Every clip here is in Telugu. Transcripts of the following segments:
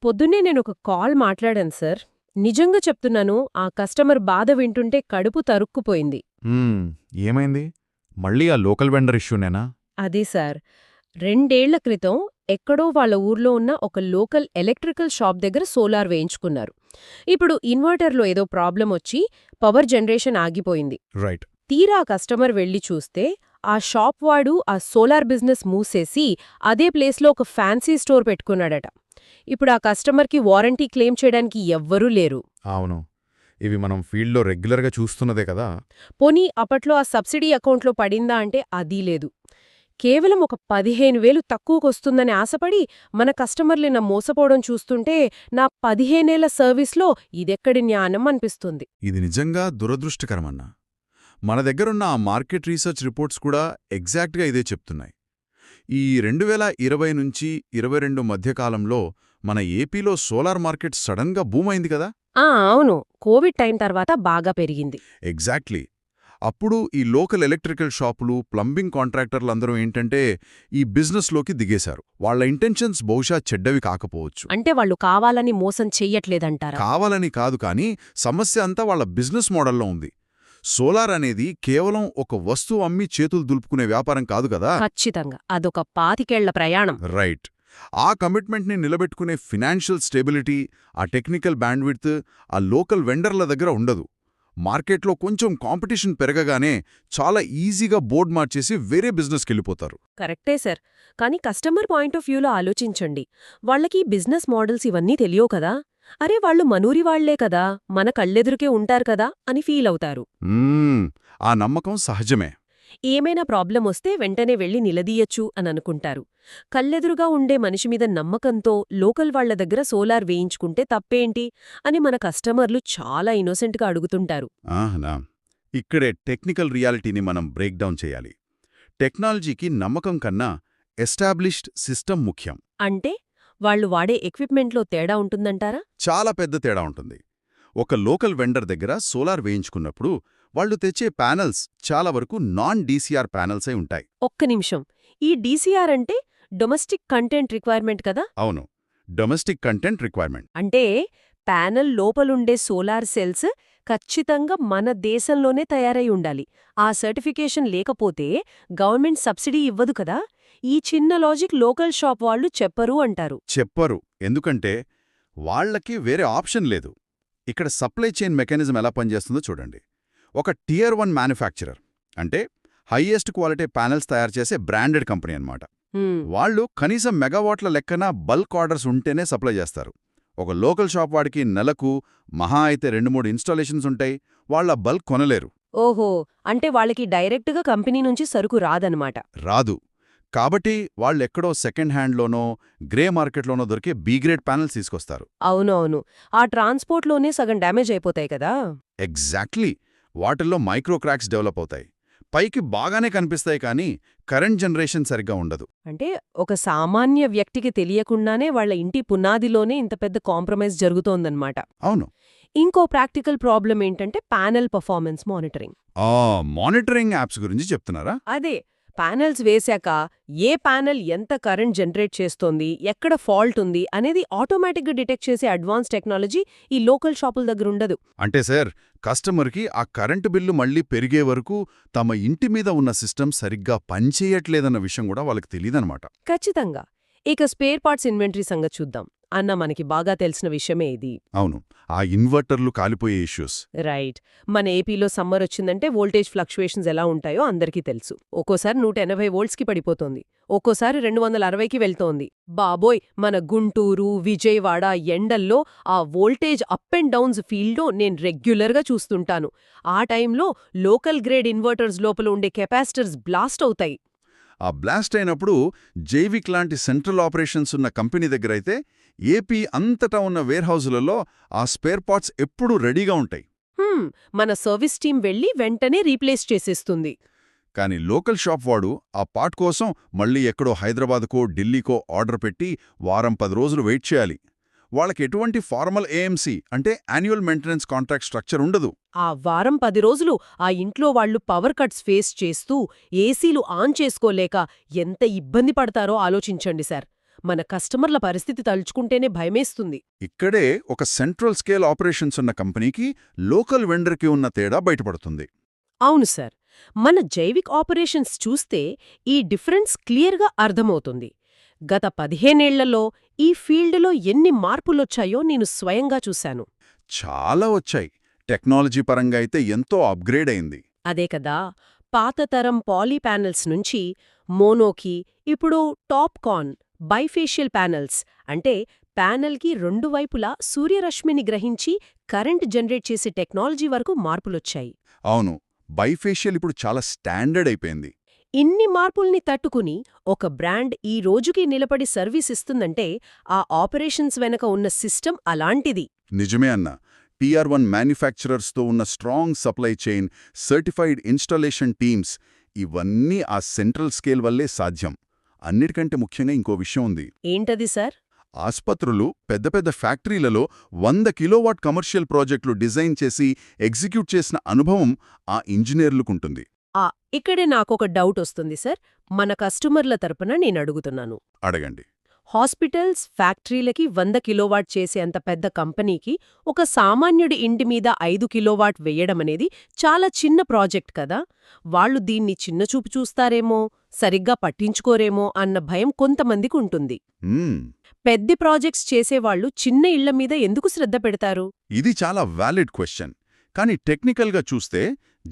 పొద్దున్నే నేనొక కాల్ మాట్లాడాను సార్. నిజంగా చెప్తున్నాను, ఆ కస్టమర్ బాధ వింటుంటే కడుపు తరుక్కుపోయింది. హ్మ్. ఏమైంది? మళ్ళీ ఆ లోకల్ వెండర్ ఇష్యూనేనా? అదే సార్, 2 ఏళ్ల క్రితం ఎక్కడో వాళ్ళ ఊర్లో ఉన్న ఒక లోకల్ ఎలక్ట్రికల్ షాప్ దగ్గర సోలార్ వేయించుకున్నారు. ఇప్పుడు ఇన్వర్టర్లో ఏదో ప్రాబ్లమొచ్చి పవర్ జనరేషన్ ఆగిపోయింది. రైట్. తీరా ఆ కస్టమర్ వెళ్లి చూస్తే, ఆ షాప్ వాడు ఆ సోలార్ బిజినెస్ మూసేసి అదే ప్లేస్లో ఒక ఫ్యాన్సీ స్టోర్ పెట్టుకున్నాడట. ఇప్పుడు ఆ కస్టమర్కి వారంటీ క్లెయిమ్ చేయడానికి ఎవ్వరూ లేరు. అవును. ఇవి మనం ఫీల్డ్‌లో రెగ్యులర్‌గా చూస్తున్నదే కదా! పోనీ అప్పట్లో ఆ సబ్సిడీ అకౌంట్లో పడిందా అంటే అదీ లేదు. కేవలం ఒక 15,000 తక్కువకొస్తుందని ఆశపడి మన కస్టమర్లిలా మోసపోవడం చూస్తుంటే నా 15 ఏళ్ల సర్వీస్లో ఇదెక్కడి న్యాయం అనిపిస్తుంది. ఇది నిజంగా దురదృష్టకరమన్నా. మన దగ్గరున్న ఆ మార్కెట్ రీసెర్చ్ రిపోర్ట్స్ కూడా ఎగ్జాక్ట్గా ఇదే చెప్తున్నాయి. ఈ 2020 నుంచి 22 మధ్యకాలంలో మన ఏపీలో సోలార్ మార్కెట్ సడన్గా బూమ్ అయింది కదా. అవును, కోవిడ్ టైం తర్వాత బాగా పెరిగింది. ఎగ్జాక్ట్లీ. అప్పుడు ఈ లోకల్ ఎలక్ట్రికల్ షాపులు, ప్లంబింగ్ కాంట్రాక్టర్లందరూ ఏంటంటే ఈ బిజినెస్లోకి దిగేశారు. వాళ్ళ ఇంటెన్షన్స్ బహుశా చెడ్డవి కాకపోవచ్చు. అంటే వాళ్ళు కావాలని మోసం చెయ్యట్లేదంటారా? కావాలని కాదు, కానీ సమస్య అంతా వాళ్ళ బిజినెస్ మోడల్లో ఉంది. సోలార్ అనేది కేవలం ఒక వస్తువు అమ్మి చేతులు దులుపుకునే వ్యాపారం కాదు కదా. ఖచ్చితంగా అదొక 25 ఏళ్ల ప్రయాణం. రైట్. ఆ కమిట్మెంట్ని నిలబెట్టుకునే ఫినాన్షియల్ స్టెబిలిటీ, ఆ టెక్నికల్ బ్యాండ్విడ్త్ ఆ లోకల్ వెండర్ల దగ్గర ఉండదు. మార్కెట్లో కొంచెం కాంపిటీషన్ పెరగగానే చాలా ఈజీగా బోర్డ్ మార్చేసి వేరే బిజినెస్కెళ్ళిపోతారు. కరెక్టే సార్. కానీ కస్టమర్ పాయింట్ ఆఫ్ వ్యూలో ఆలోచించండి. వాళ్ళకి బిజినెస్ మోడల్స్ ఇవన్నీ తెలియవు కదా. అరే వాళ్ళు మనూరి వాళ్లే కదా, మన కళ్ళెదురుకే ఉంటారు కదా అని ఫీల్ అవుతారు. ఆ నమ్మకం సహజమే. ఏమైనా ప్రాబ్లం వస్తే వెంటనే వెళ్లి నిలదీయచ్చు అని అనుకుంటారు. కళ్ళెదురుగా ఉండే మనిషి మీద నమ్మకంతో లోకల్ వాళ్ల దగ్గర సోలార్ వేయించుకుంటే తప్పేంటి అని మన కస్టమర్లు చాలా ఇన్నోసెంట్గా అడుగుతుంటారు. ఆహనా. ఇక్కడే టెక్నికల్ రియాలిటీని మనం బ్రేక్ డౌన్ చేయాలి. టెక్నాలజీకి నమ్మకం కన్నా ఎస్టాబ్లిష్డ్ సిస్టమ్ ముఖ్యం. అంటే వాళ్ళు వాడే ఎక్విప్మెంట్లో తేడా ఉంటుందంటారా? చాలా పెద్ద తేడా ఉంటుంది. ఒక లోకల్ వెండర్ దగ్గర సోలార్ వేయించుకున్నప్పుడు వాళ్ళు తెచ్చే ప్యానెల్స్ చాలా వరకు నాన్ డీసీఆర్ ప్యానెల్సే ఉంటాయి. ఒక్క నిమిషం, ఈ డీసీఆర్ అంటే డొమెస్టిక్ కంటెంట్ రిక్వైర్మెంట్ కదా? అవును, డొమెస్టిక్ కంటెంట్ రిక్వైర్మెంట్. అంటే ప్యానెల్ లోపలుండే సోలార్ సెల్స్ ఖచ్చితంగా మన దేశంలోనే తయారై ఉండాలి. ఆ సర్టిఫికేషన్ లేకపోతే గవర్నమెంట్ సబ్సిడీ ఇవ్వదు కదా. ఈ చిన్న లాజిక్ లోకల్ షాప్ వాళ్ళు చెప్పరు అంటారు. చెప్పరు, ఎందుకంటే వాళ్లకి వేరే ఆప్షన్ లేదు. ఇక్కడ సప్లై చైన్ మెకానిజం ఎలా పనిచేస్తుందో చూడండి. ఒక టియర్ 1 మ్యానుఫ్యాక్చరర్ అంటే హైయెస్ట్ క్వాలిటీ ప్యానెల్స్ తయారు చేసే బ్రాండెడ్ కంపెనీ అన్నమాట. వాళ్ళు కనీసం మెగావాట్ల లెక్కన బల్క్ ఆర్డర్స్ ఉంటేనే సప్లై చేస్తారు. ఒక లోకల్ షాప్ వాడికి నెలకు మహా అయితే 2-3 ఇన్స్టాలేషన్స్ ఉంటాయి. వాళ్ళ బల్క్ కొనలేరు. ఓహో, అంటే వాళ్ళకి డైరెక్ట్గా కంపెనీ నుంచి సరుకు రాదనమాట. రాదు. కాబట్టి వాళ్ళెక్కడో సెకండ్ హ్యాండ్లోనో గ్రే మార్కెట్లోనో దొరికే బీ గ్రేడ్ ప్యానెల్స్ తీసుకొస్తారు. అవునవును, ఆ ట్రాన్స్పోర్ట్లోనే సగం డ్యామేజ్ అయిపోతాయి కదా. ఎగ్జాక్ట్లీ. వాటిల్లో మైక్రో క్రాక్స్ డెవలప్ అవుతాయి. పైకి బాగానే కనిపిస్తాయి, కానీ కరెంట్ జనరేషన్ సరిగ్గా ఉండదు. అంటే ఒక సామాన్య వ్యక్తికి తెలియకుండానే వాళ్ళ ఇంటి పునాదిలోనే ఇంత పెద్ద కాంప్రమైజ్ జరుగుతోందన్నమాట. అవును. ఇంకో ప్రాక్టికల్ ప్రాబ్లం ఏంటంటే panel performance monitoring. Monitoring apps గురించి చెప్తున్నారా? అదే, ప్యానెల్స్ వేశాక ఏ ప్యానెల్ ఎంత కరెంట్ జనరేట్ చేస్తోంది, ఎక్కడ ఫాల్ట్ ఉంది అనేది ఆటోమేటిక్గా డిటెక్ట్ చేసే అడ్వాన్స్ టెక్నాలజీ ఈ లోకల్ షాపుల దగ్గర ఉండదు. అంటే సార్, కస్టమర్కి ఆ కరెంటు బిల్లు మళ్లీ పెరిగే వరకు తమ ఇంటి మీద ఉన్న సిస్టమ్ సరిగ్గా పనిచేయట్లేదన్న విషయం కూడా వాళ్ళకి తెలీదన్నమాట. ఖచ్చితంగా. ఇక స్పేర్ పార్ట్స్ ఇన్వెంటరీ సంగతి చూద్దాం. అన్న మనకి బాగా తెలిసిన విషయమే ఇది. అవును, ఆ ఇన్వర్టర్లు కాలిపోయే ఇష్యూస్. రైట్. మన ఏపీలో సమ్మర్ వచ్చిందంటే వోల్టేజ్ ఫ్లక్చువేషన్స్ ఎలా ఉంటాయో అందరికీ తెలుసు. ఒక్కోసారి 180 వోల్ట్స్కి పడిపోతోంది, ఒక్కోసారి 260కి వెళ్తోంది. బాబోయ్, మన గుంటూరు, విజయవాడ ఎండల్లో ఆ వోల్టేజ్ అప్ అండ్ డౌన్స్ ఫీల్డ్లో నేను రెగ్యులర్గా చూస్తుంటాను. ఆ టైంలో లోకల్ గ్రేడ్ ఇన్వర్టర్స్ లోపల ఉండే కెపాసిటర్స్ బ్లాస్ట్ అవుతాయి. ఆ బ్లాస్ట్ అయినప్పుడు జైవిక్ లాంటి సెంట్రల్ ఆపరేషన్స్ ఉన్న కంపెనీ దగ్గరైతే ఏపీ అంతటా ఉన్న వేర్హౌజులలో ఆ స్పేర్ పార్ట్స్ ఎప్పుడూ రెడీగా ఉంటాయి. మన సర్వీస్ టీం వెళ్లి వెంటనే రీప్లేస్ చేసేస్తుంది. కానీ లోకల్ షాప్ వాడు ఆ పార్ట్ కోసం మళ్ళీ ఎక్కడో హైదరాబాద్కో ఢిల్లీకో ఆర్డర్ పెట్టి వారం 10 రోజులు వెయిట్ చేయాలి. వాళ్ళకి ఎటువంటి ఫార్మల్ ఏఎంసీ అంటే యాన్యువల్ మెయింటెనెన్స్ కాంట్రాక్ట్ స్ట్రక్చర్ ఉండదు. ఆ వారం 10 రోజులు ఆ ఇంట్లో వాళ్లు పవర్ కట్స్ ఫేస్ చేస్తూ ఏసీలు ఆన్ చేసుకోలేక ఎంత ఇబ్బంది పడతారో ఆలోచించండి సార్. మన కస్టమర్ల పరిస్థితి తలుచుకుంటేనే భయమేస్తుంది. ఇక్కడే ఒక సెంట్రల్ స్కేల్ ఆపరేషన్స్ ఉన్న కంపెనీకి లోకల్ వెండర్కి ఉన్న తేడా బయటపడుతుంది. అవును సార్. మన జైవిక్ ఆపరేషన్స్ చూస్తే ఈ డిఫరెన్స్ క్లియర్గా అర్థమవుతుంది. గత 15 ఏళ్లలో ఈ ఫీల్డ్లో ఎన్ని మార్పులొచ్చాయో నేను స్వయంగా చూశాను. చాలా వచ్చాయి. టెక్నాలజీ పరంగా అయితే ఎంతో అప్గ్రేడ్ అయింది. అదే కదా, పాత తరం పాలీ ప్యానెల్స్ నుంచి మోనోకి, ఇప్పుడు టాప్కాన్ బైఫేషియల్ ప్యానెల్స్ అంటే ప్యానెల్కి రెండు వైపులా సూర్యరశ్మిని గ్రహించి కరెంట్ జనరేట్ చేసే టెక్నాలజీ వరకు మార్పులొచ్చాయి. అవును, బైఫేషియల్ ఇప్పుడు చాలా స్టాండర్డ్ అయిపోయింది. ఇన్ని మార్పుల్ని తట్టుకుని ఒక బ్రాండ్ ఈ రోజుకి నిలబడి సర్వీస్ ఇస్తుందంటే ఆ ఆపరేషన్స్ వెనక ఉన్న సిస్టమ్ అలాంటిది. నిజమే అన్నా. Tier-1 మ్యానుఫ్యాక్చరర్స్తో ఉన్న strong supply chain, certified installation teams, ఇవన్నీ ఆ సెంట్రల్ స్కేల్ వల్లే సాధ్యం. అన్నిటికంటే ముఖ్యంగా ఇంకో విషయం ఉంది. ఏంటది సార్? ఆస్పత్రులు, పెద్ద పెద్ద ఫ్యాక్టరీలలో 100 కిలోవాట్ కమర్షియల్ ప్రాజెక్టులు డిజైన్ చేసి ఎగ్జిక్యూట్ చేసిన అనుభవం ఆ ఇంజనీర్లకుంటుంది. ఇక్కడే నాకొక డౌట్ వస్తుంది సార్. మన కస్టమర్ల తరపున నేనడుగుతున్నాను. అడగండి. హాస్పిటల్స్, ఫ్యాక్టరీలకి 100 కిలోవాట్ చేసే అంత పెద్ద కంపెనీకి ఒక సామాన్యుడి ఇంటి మీద 5 కిలోవాట్ వెయ్యడమనేది చాలా చిన్న ప్రాజెక్ట్ కదా. వాళ్ళు దీన్ని చిన్నచూపు చూస్తారేమో, సరిగ్గా పట్టించుకోరేమో అన్న భయం కొంతమందికి ఉంటుంది. పెద్ద ప్రాజెక్ట్స్ చేసేవాళ్లు చిన్న ఇళ్ల మీద ఎందుకు శ్రద్ధ పెడతారు? ఇది చాలా వ్యాలిడ్ క్వశ్చన్. కానీ టెక్నికల్గా చూస్తే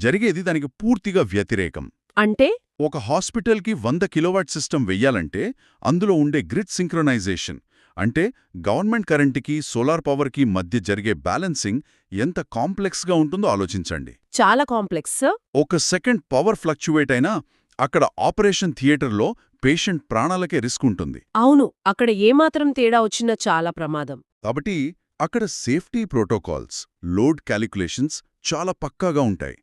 జరిగేది దానికి పూర్తిగా వ్యతిరేకం. అంటే ఒక హాస్పిటల్కి 100 కిలోవాట్ సిస్టమ్ వెయ్యాలంటే అందులో ఉండే గ్రిడ్ సింక్రొనైజేషన్, అంటే గవర్నమెంట్ కరెంటుకి, సోలార్ పవర్కి మధ్య జరిగే బ్యాలెన్సింగ్ ఎంత కాంప్లెక్స్గా ఉంటుందో ఆలోచించండి. చాలా కాంప్లెక్స్. ఒక సెకండ్ పవర్ ఫ్లక్చువేట్ అయినా అక్కడ ఆపరేషన్ థియేటర్లో పేషెంట్ ప్రాణాలకే రిస్క్ ఉంటుంది. అవును, అక్కడ ఏమాత్రం తేడా వచ్చినా చాలా ప్రమాదం. కాబట్టి అక్కడ సేఫ్టీ ప్రోటోకాల్స్, లోడ్ క్యాలిక్యులేషన్స్ చాలా పక్కాగా ఉంటాయి.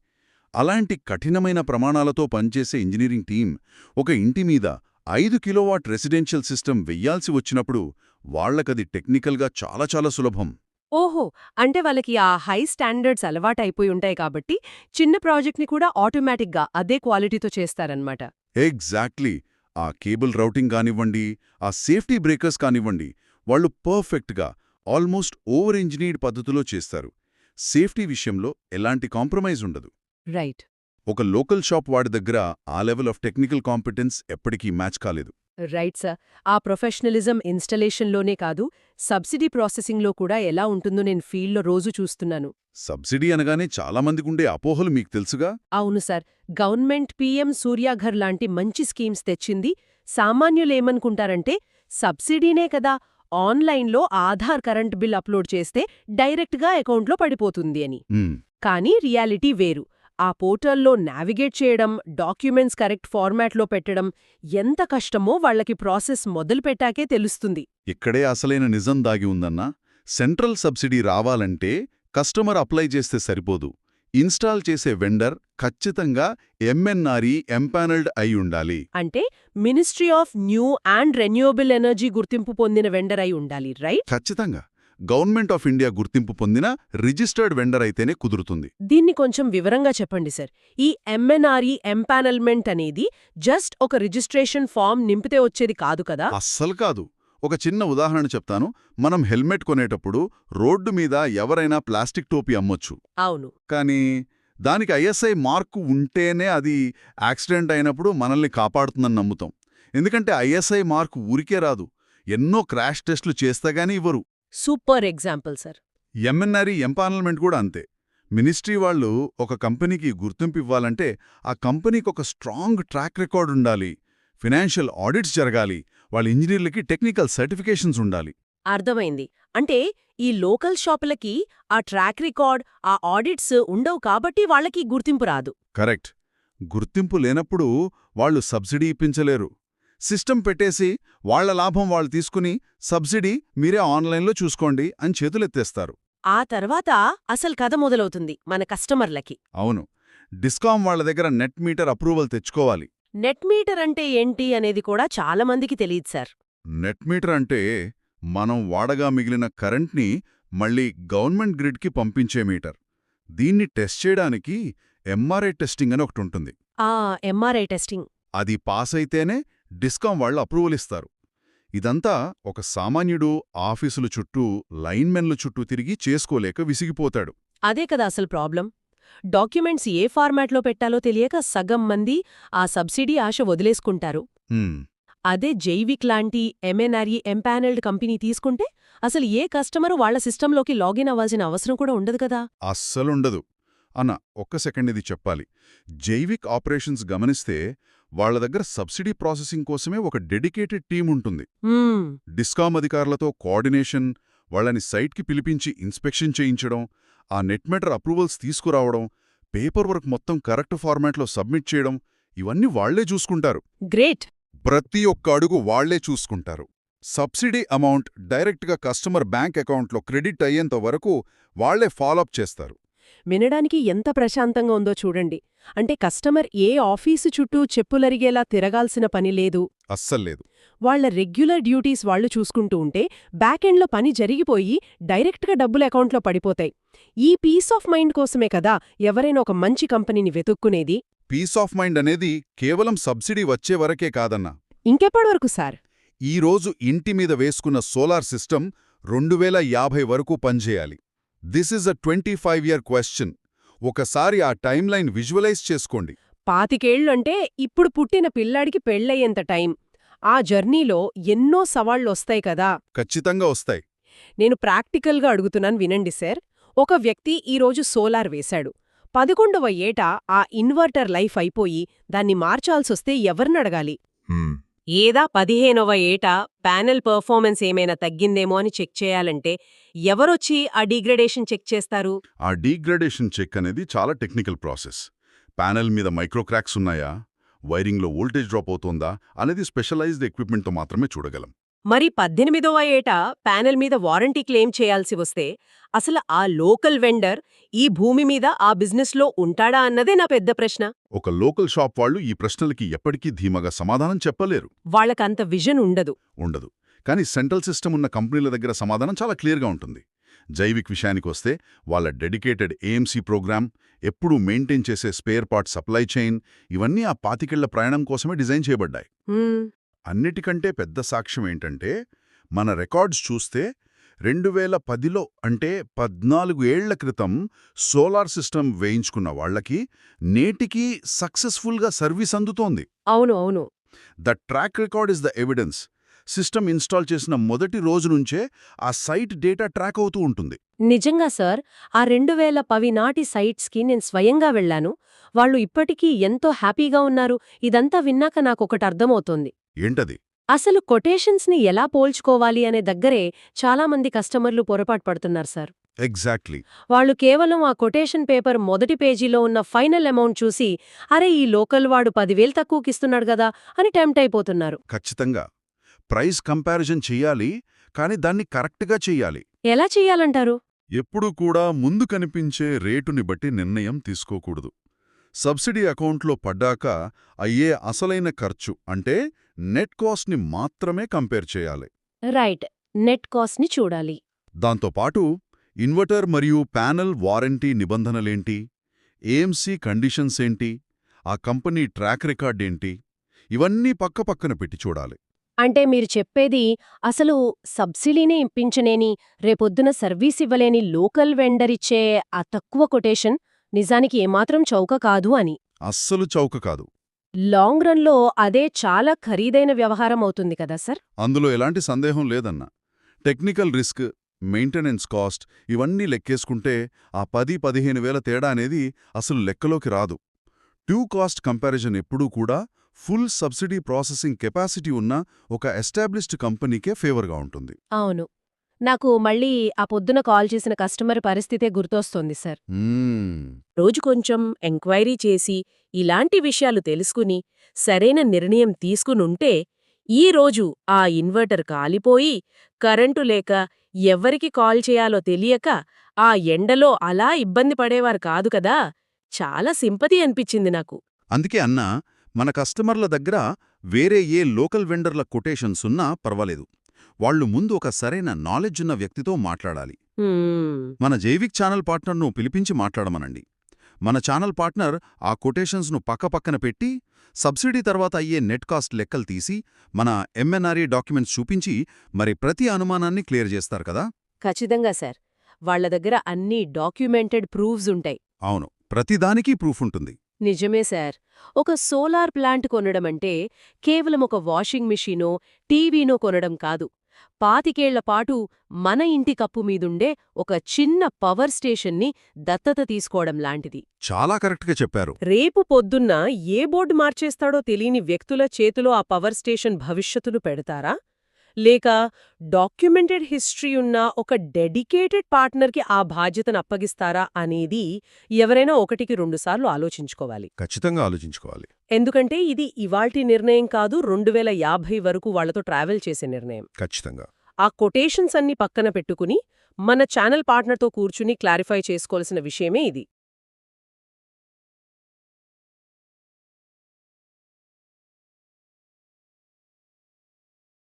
అలాంటి కఠినమైన ప్రమాణాలతో పనిచేసే ఇంజనీరింగ్ టీం ఒక ఇంటి మీద 5 కిలోవాట్ రెసిడెన్షియల్ సిస్టమ్ వెయ్యాల్సి వచ్చినప్పుడు వాళ్లకది టెక్నికల్గా చాలా చాలా సులభం. ఓహో, అంటే వాళ్ళకి ఆ హై స్టాండర్డ్స్ అలవాటైపోయి ఉంటాయి కాబట్టి చిన్న ప్రాజెక్ట్ని కూడా ఆటోమేటిక్గా అదే క్వాలిటీతో చేస్తారన్నమాట. ఎగ్జాక్ట్లీ. ఆ కేబుల్ రౌటింగ్ కానివ్వండి, ఆ సేఫ్టీ బ్రేకర్స్ కానివ్వండి, వాళ్ళు పర్ఫెక్ట్గా, ఆల్మోస్ట్ ఓవర్ ఇంజనీర్డ్ పద్ధతిలో చేస్తారు. సేఫ్టీ విషయంలో ఎలాంటి కాంప్రమైజ్ ఉండదు. రైట్. ఒక లోకల్ షాప్ వాడి దగ్గర ఆ లెవెల్ ఆఫ్ టెక్నికల్ కాంపిటెన్స్ ఎప్పటికీ మ్యాచ్ కాలేదు. Right sir. ఆ ప్రొఫెషనలిజం ఇన్స్టలేషన్లోనే కాదు, సబ్సిడీ ప్రాసెసింగ్లో కూడా ఎలా ఉంటుందో నేను ఫీల్డ్లో రోజు చూస్తున్నాను. సబ్సిడీ అనగానే చాలామందికుండే అపోహలు మీకు తెలుసుగా. అవును సార్. గవర్నమెంట్ పీఎం సూర్యాఘర్ లాంటి మంచి స్కీమ్స్ తెచ్చింది. సామాన్యులేమనుకుంటారంటే సబ్సిడీనే కదా, ఆన్లైన్లో ఆధార్ కరెంట్ బిల్ అప్లోడ్ చేస్తే డైరెక్ట్గా అకౌంట్లో పడిపోతుంది అని. కానీ రియాలిటీ వేరు. ఆ పోర్టల్లో నావిగేట్ చేయడం, డాక్యుమెంట్స్ కరెక్ట్ ఫార్మాట్లో పెట్టడం ఎంత కష్టమో వాళ్లకి ప్రాసెస్ మొదలుపెట్టాకే తెలుస్తుంది. ఇక్కడే అసలైన నిజం దాగి ఉందన్నా. సెంట్రల్ సబ్సిడీ రావాలంటే కస్టమర్ అప్లై చేస్తే సరిపోదు. ఇన్స్టాల్ చేసే వెండర్ ఖచ్చితంగా ఎంఎన్ఆర్ఈ ఎంపానల్డ్ అయి ఉండాలి. అంటే ministry of new and renewable energy గుర్తింపు పొందిన వెండర్ అయి ఉండాలి. రైట్? ఖచ్చితంగా. గవర్నమెంట్ ఆఫ్ ఇండియా గుర్తింపు పొందిన రిజిస్టర్డ్ వెండర్ అయితేనే కుదురుతుంది. దీన్ని కొంచెం వివరంగా చెప్పండి సార్. ఈ ఎంఎన్ఆర్ఈ ఎంపానల్మెంట్ అనేది జస్ట్ ఒక రిజిస్ట్రేషన్ ఫామ్ నింపితే వచ్చేది కాదు కదా? అస్సలు కాదు. ఒక చిన్న ఉదాహరణ చెప్తాను. మనం హెల్మెట్ కొనేటప్పుడు రోడ్డు మీద ఎవరైనా ప్లాస్టిక్ టోపీ అమ్మొచ్చు. అవును. కానీ దానికి ఐఎస్ఐ మార్కు ఉంటేనే అది యాక్సిడెంట్ అయినప్పుడు మనల్ని కాపాడుతుందని నమ్ముతాం. ఎందుకంటే ఐఎస్ఐ మార్కు ఊరికే రాదు, ఎన్నో క్రాష్ టెస్టులు చేస్తేగాని ఇవ్వరు. Super example sir. MNRE empanelment కూడా అంతే. మినిస్ట్రీ వాళ్ళు ఒక కంపెనీకి గుర్తింపు ఇవ్వాలంటే ఆ కంపెనీకి ఒక స్ట్రాంగ్ ట్రాక్ రికార్డ్ ఉండాలి, ఫినాన్షియల్ ఆడిట్స్ జరగాలి, వాళ్ళ ఇంజనీర్లకి టెక్నికల్ సర్టిఫికేషన్స్ ఉండాలి. అర్థమైంది. అంటే ఈ లోకల్ షాపులకి ఆ ట్రాక్ రికార్డ్, ఆ ఆడిట్స్ ఉండవు కాబట్టి వాళ్ళకి గుర్తింపు రాదు. కరెక్ట్. గుర్తింపు లేనప్పుడు వాళ్ళు సబ్సిడీ ఇప్పించలేరు. సిస్టమ్ పెట్టేసి వాళ్ల లాభం వాళ్ళు తీసుకుని సబ్సిడీ మీరే ఆన్లైన్లో చూసుకోండి అని చేతులెత్తేస్తారు. ఆ తర్వాత అసలు కథ మొదలవుతుంది మన కస్టమర్లకి. అవును. డిస్కాం వాళ్ల దగ్గర నెట్ మీటర్ అప్రూవల్ తెచ్చుకోవాలి. నెట్ మీటర్ అంటే ఏంటి అనేది కూడా చాలామందికి తెలియదు సార్. నెట్ మీటర్ అంటే మనం వాడగా మిగిలిన కరెంట్ని మళ్ళీ గవర్నమెంట్ గ్రిడ్కి పంపించే మీటర్. దీన్ని టెస్ట్ చేయడానికి ఎంఆర్ఐ టెస్టింగ్ అని ఒకటుంటుంది. MRI testing. అది పాస్ అయితేనే డిస్కాం వాళ్ళు అప్రూవల్ ఇస్తారు. ఇదంతా ఒక సామాన్యుడు ఆఫీసుల చుట్టూ లైన్మెన్ల చుట్టూ తిరిగి చేసుకోలేక విసిగిపోతాడు. అదే కదా అసలు ప్రాబ్లం. డాక్యుమెంట్స్ ఏ ఫార్మాట్లో పెట్టాలో తెలియక సగం మంది ఆ సబ్సిడీ ఆశ వదిలేసుకుంటారు. హ్మ్, అదే జైవిక్ లాంటి ఎంఎన్ఆర్ఈ ఎంపానల్డ్ కంపెనీ తీసుకుంటే అసలు ఏ కస్టమరు వాళ్ల సిస్టంలోకి లాగిన్ అవ్వాల్సిన అవసరం కూడా ఉండదు కదా. అస్సలుండదు. అన్న, ఒక్క సెకండ్ ఇది చెప్పాలి. జైవిక్ ఆపరేషన్స్ గమనిస్తే వాళ్ల దగ్గర సబ్సిడీ ప్రాసెసింగ్ కోసమే ఒక డెడికేటెడ్ టీం ఉంటుంది. మ్మ్. డిస్కామ్ అధికారులతో కోఆర్డినేషన్, వాళ్ళని సైట్కి పిలిపించి ఇన్స్పెక్షన్ చేయించడం, ఆ నెట్మెటర్ అప్రూవల్స్ తీసుకురావడం, పేపర్ వర్క్ మొత్తం కరెక్ట్ ఫార్మాట్లో సబ్మిట్ చేయడం, ఇవన్నీ వాళ్లే చూసుకుంటారు. గ్రేట్. ప్రతి ఒక్క అడుగు వాళ్లే చూసుకుంటారు. సబ్సిడీ అమౌంట్ డైరెక్ట్గా కస్టమర్ బ్యాంక్ అకౌంట్లో క్రెడిట్ అయ్యేంత వరకు వాళ్లే ఫాలోఅప్ చేస్తారు. వినడానికి ఎంత ప్రశాంతంగా ఉందో చూడండి. అంటే కస్టమర్ ఏ ఆఫీసు చుట్టూ చెప్పులరిగేలా తిరగాల్సిన పని లేదు. అస్సల్లేదు. వాళ్ల రెగ్యులర్ డ్యూటీస్ వాళ్లు చూసుకుంటూ ఉంటే బ్యాకెండ్లో పని జరిగిపోయి డైరెక్ట్గా డబ్బులు అకౌంట్లో పడిపోతాయి. ఈ పీస్ ఆఫ్ మైండ్ కోసమే కదా ఎవరైనా ఒక మంచి కంపెనీని వెతుక్కునేది. పీస్ ఆఫ్ మైండ్ అనేది కేవలం సబ్సిడీ వచ్చే వరకే కాదన్నా. ఇంకెప్పటివరకు సార్? ఈరోజు ఇంటి మీద వేసుకున్న సోలార్ సిస్టమ్ 2050 వరకు పనిచేయాలి. This is a 25-year question. ఒకసారి ఆ టైమ్ లైన్ విజువలైజ్ చేసుకోండి. 25 ఏళ్లంటే ఇప్పుడు పుట్టిన పిల్లాడికి పెళ్లయ్యేంత టైం. ఆ జర్నీలో ఎన్నో సవాళ్లొస్తాయి కదా. ఖచ్చితంగా వస్తాయి. నేను ప్రాక్టికల్గా అడుగుతున్నాను వినండి సార్. ఒక వ్యక్తి ఈరోజు సోలార్ వేశాడు. 11వ ఏట ఆ ఇన్వర్టర్ లైఫ్ అయిపోయి దాన్ని మార్చాల్సొస్తే ఎవరినడగాలి? ఏదా 15వ ఏట ప్యానెల్ పర్ఫార్మెన్స్ ఏమైనా తగ్గిందేమో అని చెక్ చేయాలంటే ఎవరొచ్చి ఆ డీగ్రేడేషన్ చెక్ చేస్తారు? ఆ డీగ్రేడేషన్ చెక్ అనేది చాలా టెక్నికల్ ప్రాసెస్. ప్యానెల్ మీద మైక్రో క్రాక్స్ ఉన్నాయా, వైరింగ్లో వోల్టేజ్ డ్రాప్ అవుతోందా అనేది స్పెషలైజ్డ్ ఎక్విప్మెంట్తో మాత్రమే చూడగలం. మరి 18వ ఏట ప్యానెల్ మీద వారంటీ క్లెయిమ్ చేయాల్సి వస్తే అసలు ఆ లోకల్ వెండర్ ఈ భూమి మీద ఆ బిజినెస్లో ఉంటాడా అన్నదే నా పెద్ద ప్రశ్న. ఒక లోకల్ షాప్ వాళ్ళు ఈ ప్రశ్నలకి ఎప్పటికీ ధీమాగా సమాధానం చెప్పలేరు. వాళ్లకంత విజన్ ఉండదు. కానీ సెంట్రల్ సిస్టమ్ ఉన్న కంపెనీల దగ్గర సమాధానం చాలా క్లియర్గా ఉంటుంది. జైవిక్ విషయానికొస్తే వాళ్ళ డెడికేటెడ్ ఏఎంసీ ప్రోగ్రామ్, ఎప్పుడూ మెయింటైన్ చేసే స్పేర్ పార్ట్ సప్లై చైన్, ఇవన్నీ ఆ 25 ఏళ్ల ప్రయాణం కోసమే డిజైన్ చేయబడ్డాయి. అన్నిటికంటే పెద్ద సాక్ష్యం ఏంటంటే, మన రికార్డ్స్ చూస్తే 2010లో అంటే 14 ఏళ్ల క్రితం సోలార్ సిస్టమ్ వేయించుకున్న వాళ్లకి నేటికీ సక్సెస్ఫుల్గా సర్వీస్ అందుతోంది. అవును. The track record is the evidence. System install చేసిన మొదటి రోజు నుంచే ఆ సైట్ డేటా ట్రాక్ అవుతూ ఉంటుంది. నిజంగా సార్, ఆ 2010 నాటి సైట్స్కి నేను స్వయంగా వెళ్లాను. వాళ్ళు ఇప్పటికీ ఎంతో హ్యాపీగా ఉన్నారు. ఇదంతా విన్నాక నాకొకటి అర్థమవుతోంది. ఏంటది? అసలు కొటేషన్స్ని ఎలా పోల్చుకోవాలి అనే దగ్గరే చాలామంది కస్టమర్లు పొరపాటు పడుతున్నారు సార్. ఎగ్జాక్ట్లీ. వాళ్ళు కేవలం ఆ కొటేషన్ పేపర్ మొదటి పేజీలో ఉన్న ఫైనల్ అమౌంట్ చూసి అరే ఈ లోకల్ వాడు 10,000 తక్కువకిస్తున్నాడు గదా అని టెంప్ట్ అయిపోతున్నారు. ఖచ్చితంగా. ప్రైస్ కంపారిజన్ చెయ్యాలి, కానీ దాన్ని కరెక్ట్గా చెయ్యాలి. ఎలా చెయ్యాలంటారు? ఎప్పుడూ కూడా ముందు కనిపించే రేటుని బట్టి నిర్ణయం తీసుకోకూడదు. సబ్సిడీ అకౌంట్లో పడ్డాక అయ్యే అసలైన ఖర్చు అంటే నెట్ కాస్ట్ని మాత్రమే కంపేర్ చేయాలి. రైట్, నెట్ కాస్ట్ని చూడాలి. దాంతోపాటు ఇన్వర్టర్ మరియు ప్యానెల్ వారంటీ నిబంధనలేంటి, ఏఎంసీ కండిషన్స్ ఏంటి, ఆ కంపెనీ ట్రాక్ రికార్డేంటి, ఇవన్నీ పక్కపక్కన పెట్టి చూడాలి. అంటే మీరు చెప్పేది అసలు సబ్సిడీనే ఇప్పించనేని, రేపొద్దున సర్వీస్ ఇవ్వలేని లోకల్ వెండరిచ్చే ఆ తక్కువ కొటేషన్ నిజానికి ఏమాత్రం చౌక కాదు అని. అస్సలు చౌక కాదు. లాంగ్ రన్లో అదే చాలా ఖరీదైన వ్యవహారం అవుతుంది కదా సార్? అందులో ఎలాంటి సందేహం లేదన్నా. టెక్నికల్ రిస్క్, మెయింటెనెన్స్ కాస్ట్ ఇవన్నీ లెక్కేసుకుంటే ఆ 10-15 వేల తేడా అనేది అసలు లెక్కలోకి రాదు. టూ కాస్ట్ కంపారిజన్ ఎప్పుడూ కూడా ఫుల్ సబ్సిడీ ప్రాసెసింగ్ కెపాసిటీ ఉన్న ఒక ఎస్టాబ్లిష్డ్ కంపెనీకే ఫేవర్గా ఉంటుంది. అవును. నాకు మళ్ళీ ఆ పొద్దున కాల్ చేసిన కస్టమర్ పరిస్థితే గుర్తొస్తోంది సార్. రోజు కొంచెం ఎంక్వైరీ చేసి ఇలాంటి విషయాలు తెలుసుకుని సరైన నిర్ణయం తీసుకునుంటే ఈరోజు ఆ ఇన్వర్టర్ కాలిపోయి కరెంటు లేక ఎవ్వరికి కాల్ చేయాలో తెలియక ఆ ఎండలో అలా ఇబ్బంది పడేవారు కాదు కదా. చాలా సింపతి అనిపించింది నాకు. అందుకే అన్నా, మన కస్టమర్ల దగ్గర వేరే ఏ లోకల్ వెండర్ల కొటేషన్స్ ఉన్నా పర్వాలేదు, వాళ్లు ముందు ఒక సరైన నాలెడ్జ్ ఉన్న వ్యక్తితో మాట్లాడాలి. మన జైవిక్ ఛానల్ పార్ట్నర్ను పిలిపించి మాట్లాడమనండి. మన ఛానల్ పార్ట్నర్ ఆ కొటేషన్స్ను పక్కపక్కన పెట్టి సబ్సిడీ తర్వాత అయ్యే నెట్ కాస్ట్ లెక్కలు తీసి మన ఎంఎన్ఆర్ఈ డాక్యుమెంట్స్ చూపించి మరి ప్రతి అనుమానాన్ని క్లియర్ చేస్తారు కదా. ఖచ్చితంగా సార్. వాళ్ళ దగ్గర అన్ని డాక్యుమెంటెడ్ ప్రూఫ్స్ ఉంటాయి. అవును, ప్రతిదానికి ప్రూఫ్ ఉంటుంది. నిజమే సార్. ఒక సోలార్ ప్లాంట్ కొనడమంటే కేవలం ఒక వాషింగ్ మిషనో, టీవీనో కొనడం కాదు. 25 ఏళ్ల పాటు మన ఇంటి కప్పు మీదుండే ఒక చిన్న పవర్ స్టేషన్ని దత్తత తీసుకోవడం లాంటిది. చాలా కరెక్ట్గా చెప్పారు. రేపు పొద్దున్న ఏ బోర్డు మార్చేస్తాడో తెలియని వ్యక్తుల చేతిలో ఆ పవర్ స్టేషన్ భవిష్యత్తును పెడతారా? లేక డాక్యుమెంటెడ్ హిస్టరీ ఉన్న ఒక డెడికేటెడ్ పార్ట్నర్కి ఆ బాధ్యతను అప్పగిస్తారా అనేది ఎవరైనా 1-2 సార్లు ఆలోచించుకోవాలి. ఖచ్చితంగా ఆలోచించుకోవాలి. ఎందుకంటే ఇది ఇవాల్టి నిర్ణయం కాదు, 2050 వరకు వాళ్లతో ట్రావెల్ చేసే నిర్ణయం. ఖచ్చితంగా. ఆ కొటేషన్స్ అన్ని పక్కన పెట్టుకుని మన ఛానల్ పార్ట్నర్తో కూర్చుని క్లారిఫై చేసుకోవాల్సిన విషయమే ఇది.